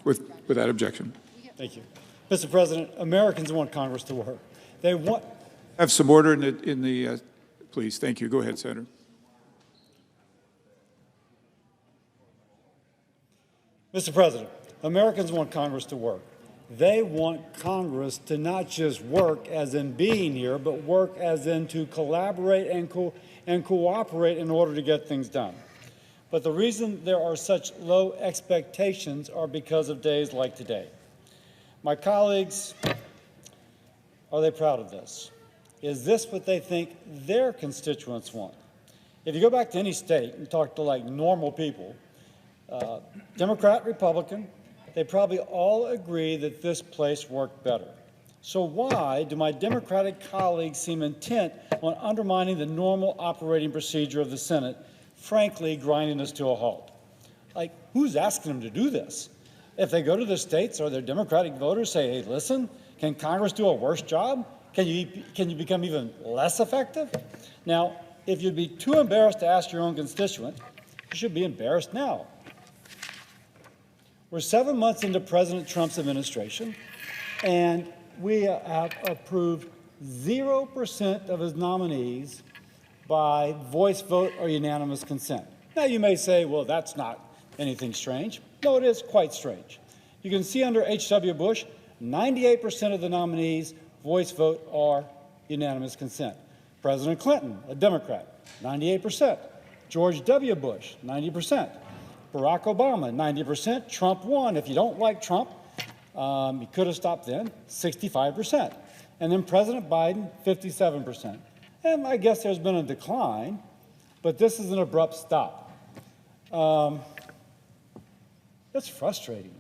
Without objection. Thank you. Mr. President, Americans want Congress to work. They want... Have some order in the please. Thank you. Go ahead, Senator. Mr. President, Americans want Congress to work. They want Congress to not just work as in being here, but work as in to collaborate and cooperate in order to get things done. But the reason there are such low expectations are because of days like today. My colleagues, are they proud of this? Is this what they think their constituents want? If you go back to any state and talk to like normal people, Democrat, Republican, they probably all agree that this place worked better. So why do my Democratic colleagues seem intent on undermining the normal operating procedure of the Senate, frankly grinding us to a halt? Like, who's asking them to do this? If they go to the states or their Democratic voters say, hey, listen, can Congress do a worse job? Can you become even less effective? Now, if you'd be too embarrassed to ask your own constituent, you should be embarrassed now. We're 7 months into President Trump's administration, and we have approved 0% of his nominees by voice vote or unanimous consent. Now, you may say, well, that's not anything strange. No, it is quite strange. You can see under H.W. Bush, 98% of the nominees voice vote or unanimous consent. President Clinton, a Democrat, 98%. George W. Bush, 90%. Barack Obama, 90%. Trump won. If you don't like Trump, he could have stopped then, 65%. And then President Biden, 57%. And I guess there's been a decline, but this is an abrupt stop. That's frustrating.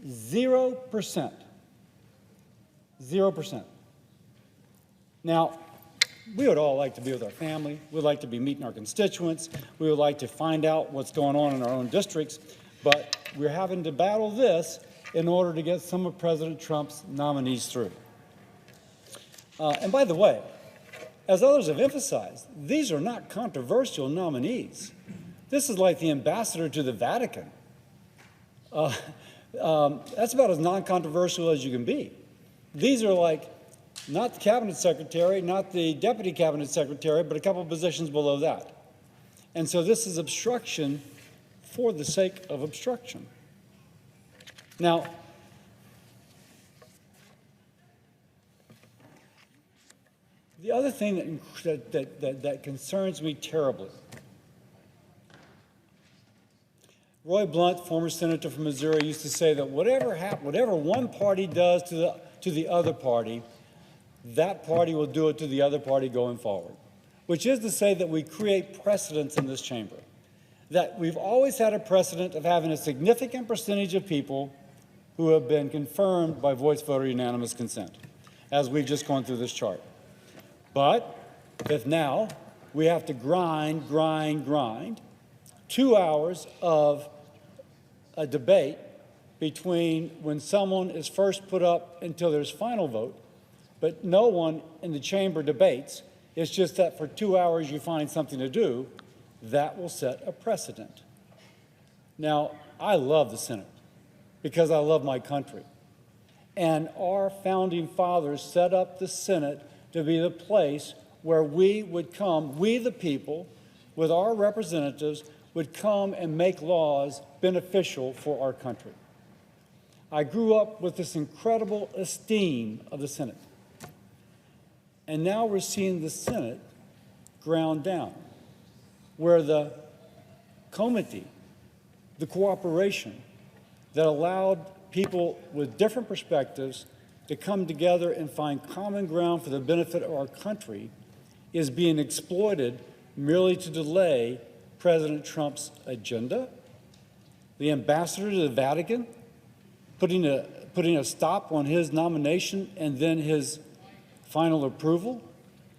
0%. 0%. Now, we would all like to be with our family. We'd like to be meeting our constituents. We would like to find out what's going on in our own districts. But we're having to battle this in order to get some of President Trump's nominees through. And by the way, as others have emphasized, these are not controversial nominees. This is like the ambassador to the Vatican. That's about as non-controversial as you can be. These are like not the cabinet secretary, not the deputy cabinet secretary, but a couple of positions below that. And so this is obstruction for the sake of obstruction. Now, the other thing that concerns me terribly, Roy Blunt, former senator from Missouri, used to say that whatever one party does to the other party, that party will do it to the other party going forward, which is to say that we create precedents in this chamber, that we've always had a precedent of having a significant percentage of people who have been confirmed by voice vote or unanimous consent, as we've just gone through this chart. But if now we have to grind 2 hours of a debate between when someone is first put up until there's final vote, but no one in the chamber debates, it's just that for 2 hours you find something to do, that will set a precedent. Now, I love the Senate because I love my country. And our founding fathers set up the Senate to be the place where we would come, we the people, with our representatives, would come and make laws beneficial for our country. I grew up with this incredible esteem of the Senate. And now we're seeing the Senate ground down, where the comity, the cooperation that allowed people with different perspectives to come together and find common ground for the benefit of our country is being exploited merely to delay President Trump's agenda. The ambassador to the Vatican putting a stop on his nomination and then his final approval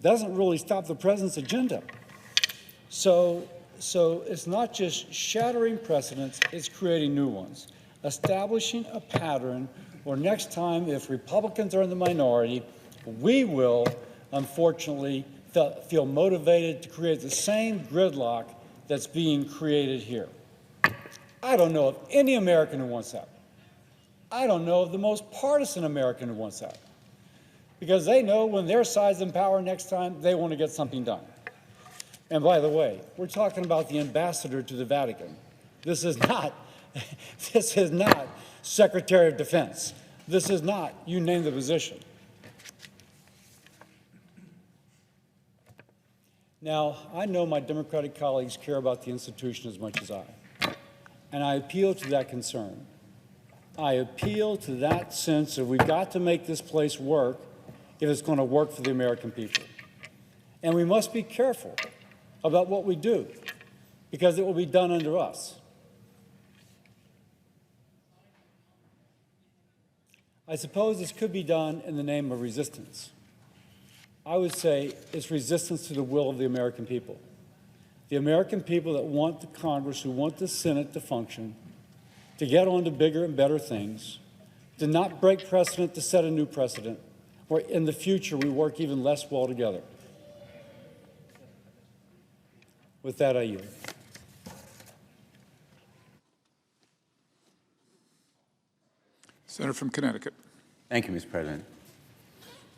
doesn't really stop the president's agenda. So it's not just shattering precedents, it's creating new ones, establishing a pattern where next time, if Republicans are in the minority, we will, unfortunately, feel motivated to create the same gridlock that's being created here. I don't know of any American who wants that. I don't know of the most partisan American who wants that. Because they know when their side's in power next time, they want to get something done. And by the way, we're talking about the ambassador to the Vatican. This is not Secretary of Defense. This is not, you name the position. Now, I know my Democratic colleagues care about the institution as much as I, and I appeal to that concern. I appeal to that sense that we've got to make this place work if it's going to work for the American people. And we must be careful about what we do, because it will be done under us. I suppose this could be done in the name of resistance. I would say it's resistance to the will of the American people. The American people that want the Congress, who want the Senate to function, to get on to bigger and better things, to not break precedent, to set a new precedent, where in the future we work even less well together. With that, I yield. Senator from Connecticut. Thank you, Mr. President.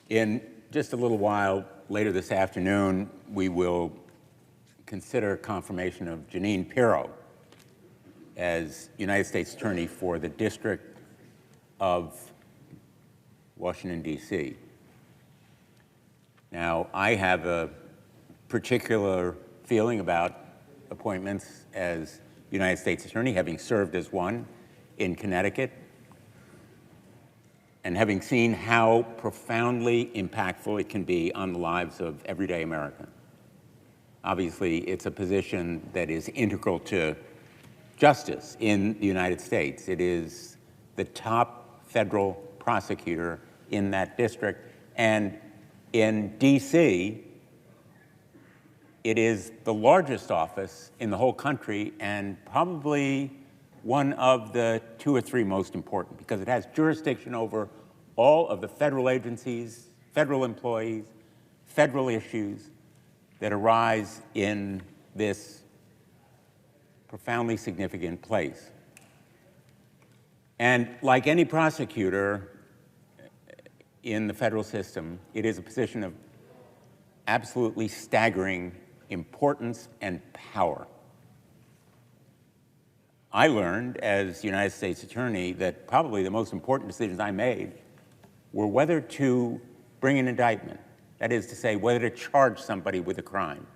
In just a little while later this afternoon, we will consider confirmation of Jeanine Pirro as United States Attorney for the District of Washington, D.C. Now, I have a particular feeling about appointments as United States Attorney, having served as one in Connecticut, and having seen how profoundly impactful it can be on the lives of everyday Americans. Obviously, it's a position that is integral to justice in the United States. It is the top federal prosecutor in that district. And in D.C., it is the largest office in the whole country and probably one of the 2 or 3 most important, because it has jurisdiction over all of the federal agencies, federal employees, federal issues that arise in this profoundly significant place. And like any prosecutor in the federal system, it is a position of absolutely staggering importance and power. I learned as United States Attorney that probably the most important decisions I made were whether to bring an indictment, that is to say, whether to charge somebody with a crime.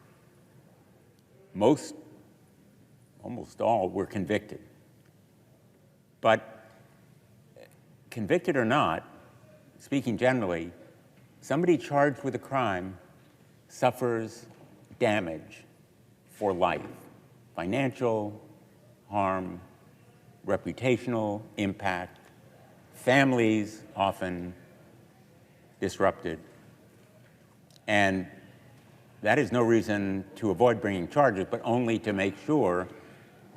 Almost all were convicted. But convicted or not, speaking generally, somebody charged with a crime suffers damage for life, financial harm, reputational impact, families often disrupted. And that is no reason to avoid bringing charges, but only to make sure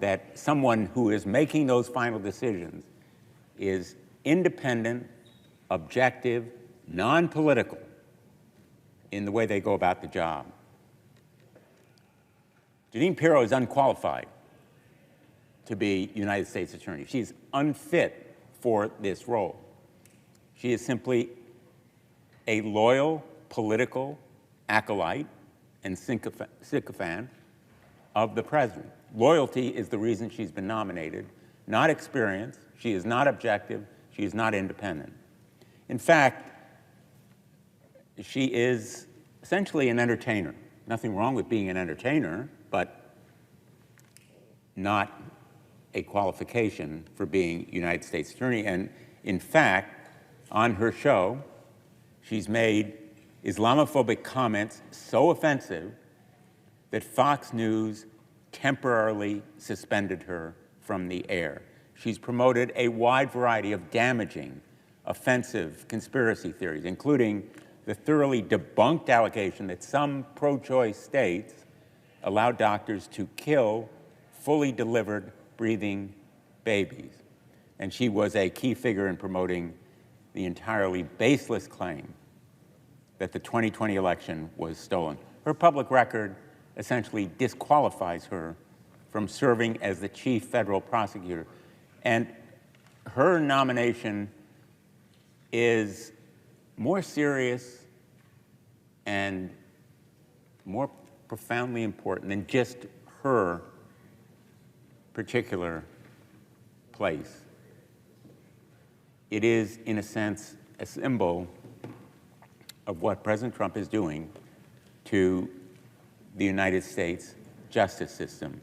that someone who is making those final decisions is independent, objective, non-political in the way they go about the job. Jeanine Pirro is unqualified to be United States Attorney. She is unfit for this role. She is simply a loyal political acolyte and sycophant of the president. Loyalty is the reason she's been nominated, not experience. She is not objective. She is not independent. In fact, she is essentially an entertainer. Nothing wrong with being an entertainer, but not a qualification for being United States Attorney. And in fact, on her show, she's made Islamophobic comments so offensive that Fox News temporarily suspended her from the air. She's promoted a wide variety of damaging, offensive conspiracy theories, including the thoroughly debunked allegation that some pro-choice states allow doctors to kill fully delivered, breathing babies. And she was a key figure in promoting the entirely baseless claim that the 2020 election was stolen. Her public record essentially disqualifies her from serving as the chief federal prosecutor. And her nomination is more serious and more profoundly important than just her particular place. It is, in a sense, a symbol of what President Trump is doing to the United States justice system.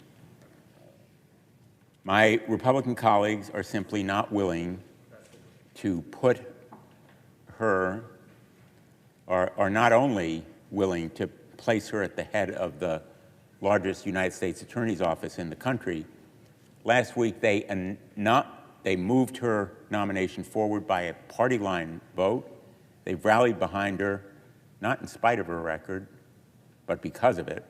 My Republican colleagues are simply not willing to put her, or are not only willing to place her at the head of the largest United States Attorney's office in the country. Last week, they moved her nomination forward by a party line vote. They've rallied behind her, not in spite of her record, but because of it.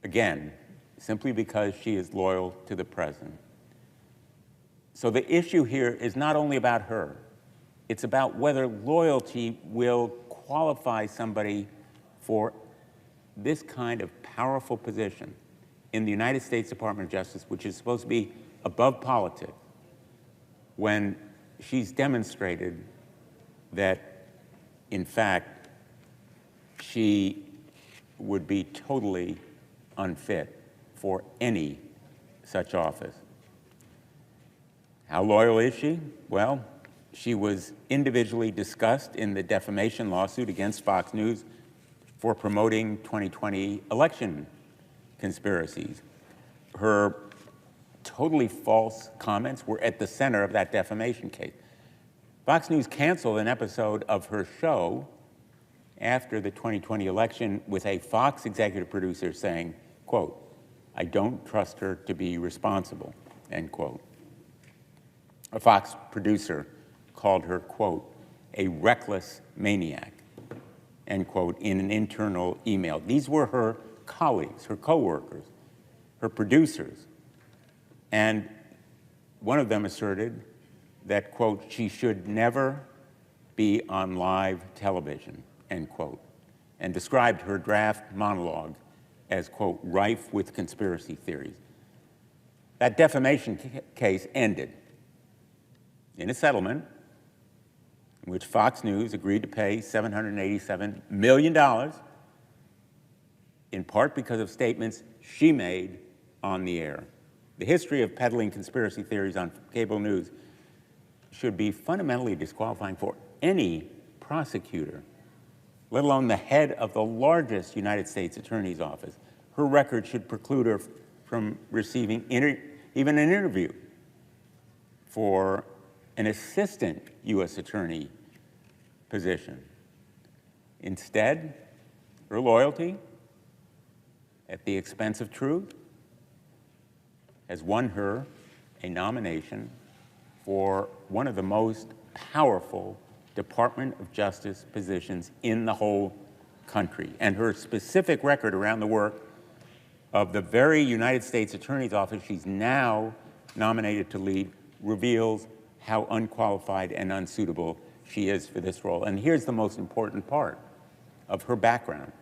Again, simply because she is loyal to the president. So the issue here is not only about her, it's about whether loyalty will qualify somebody for this kind of powerful position in the United States Department of Justice, which is supposed to be above politics, when she's demonstrated that, in fact, she would be totally unfit for any such office. How loyal is she? Well, she was individually discussed in the defamation lawsuit against Fox News for promoting 2020 election conspiracies. Her totally false comments were at the center of that defamation case. Fox News canceled an episode of her show after the 2020 election with a Fox executive producer saying, quote, "I don't trust her to be responsible," end quote. A Fox producer called her, quote, "a reckless maniac," end quote, in an internal email. These were her colleagues, her coworkers, her producers. And one of them asserted that, quote, "she should never be on live television," end quote, and described her draft monologue as, quote, "rife with conspiracy theories." That defamation case ended in a settlement in which Fox News agreed to pay $787 million, in part because of statements she made on the air. The history of peddling conspiracy theories on cable news should be fundamentally disqualifying for any prosecutor, let alone the head of the largest United States Attorney's office. Her record should preclude her from receiving even an interview for an assistant U.S. attorney position. Instead, her loyalty, at the expense of truth, has won her a nomination for one of the most powerful Department of Justice positions in the whole country. And her specific record around the work of the very United States Attorney's Office she's now nominated to lead reveals how unqualified and unsuitable she is for this role. And here's the most important part of her background.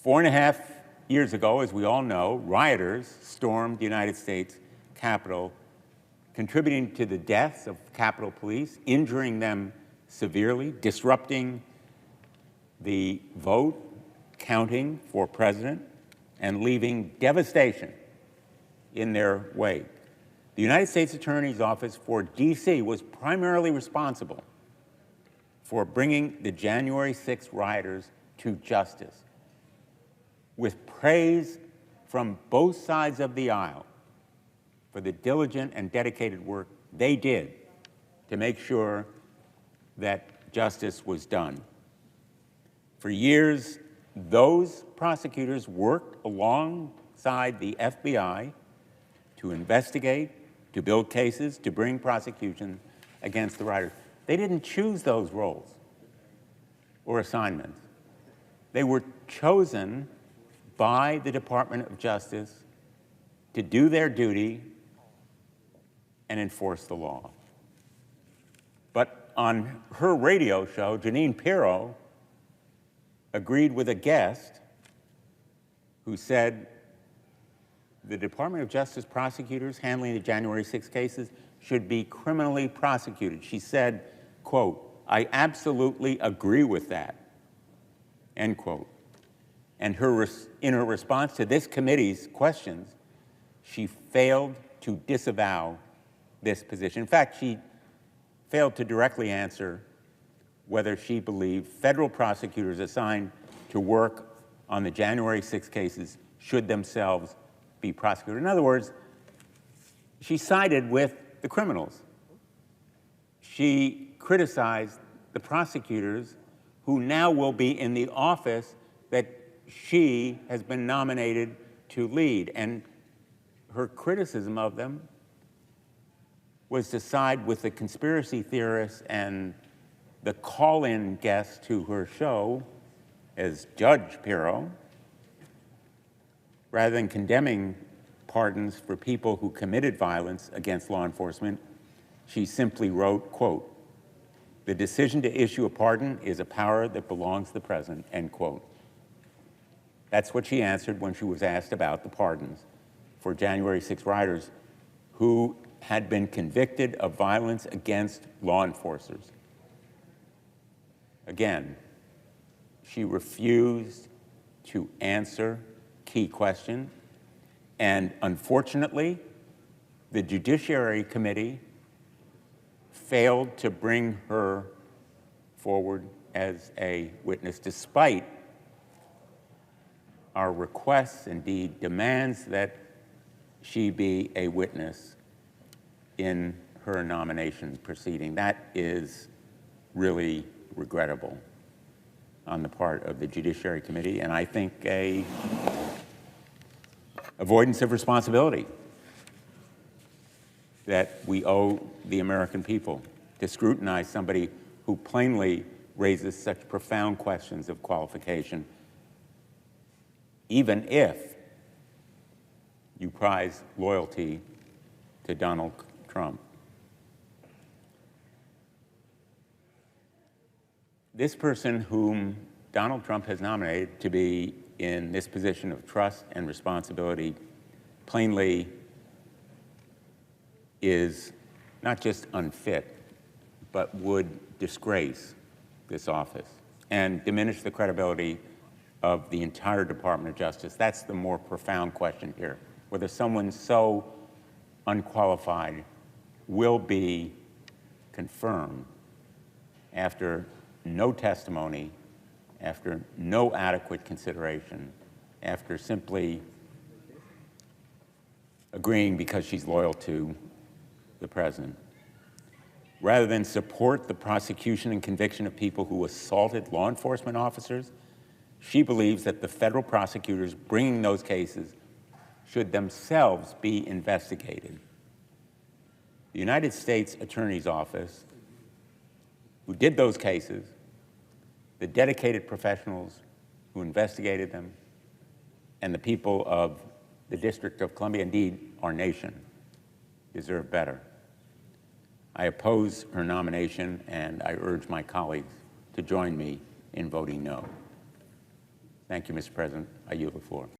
4.5 years ago, as we all know, rioters stormed the United States Capitol, contributing to the deaths of Capitol Police, injuring them severely, disrupting the vote counting for president, and leaving devastation in their wake. The United States Attorney's Office for D.C. was primarily responsible for bringing the January 6th rioters to justice, with praise from both sides of the aisle for the diligent and dedicated work they did to make sure that justice was done. For years, those prosecutors worked alongside the FBI to investigate, to build cases, to bring prosecution against the rioters. They didn't choose those roles or assignments. They were chosen by the Department of Justice to do their duty and enforce the law. But on her radio show, Jeanine Pirro agreed with a guest who said the Department of Justice prosecutors handling the January 6 cases should be criminally prosecuted. She said, quote, "I absolutely agree with that," end quote. And in her response to this committee's questions, she failed to disavow this position. In fact, she failed to directly answer whether she believed federal prosecutors assigned to work on the January 6 cases should themselves be prosecuted. In other words, she sided with the criminals. She criticized the prosecutors who now will be in the office that she has been nominated to lead. And her criticism of them was to side with the conspiracy theorists and the call-in guest to her show as Judge Pirro, rather than condemning pardons for people who committed violence against law enforcement. She simply wrote, quote, "The decision to issue a pardon is a power that belongs to the president," end quote. That's what she answered when she was asked about the pardons for January 6 rioters who had been convicted of violence against law enforcers. Again, she refused to answer key questions, and unfortunately, the Judiciary Committee failed to bring her forward as a witness, despite our requests, indeed demands, that she be a witness in her nomination proceeding. That is really regrettable on the part of the Judiciary Committee, and I think a avoidance of responsibility that we owe the American people to scrutinize somebody who plainly raises such profound questions of qualification, even if you prize loyalty to Donald Trump. This person whom Donald Trump has nominated to be in this position of trust and responsibility plainly is not just unfit, but would disgrace this office and diminish the credibility of the entire Department of Justice. That's the more profound question here, whether someone so unqualified will be confirmed after no testimony, after no adequate consideration, after simply agreeing because she's loyal to the president. Rather than support the prosecution and conviction of people who assaulted law enforcement officers, she believes that the federal prosecutors bringing those cases should themselves be investigated. The United States Attorney's Office, who did those cases, the dedicated professionals who investigated them, and the people of the District of Columbia, indeed our nation, deserve better. I oppose her nomination, and I urge my colleagues to join me in voting no. Thank you, Mr. President. I yield the floor.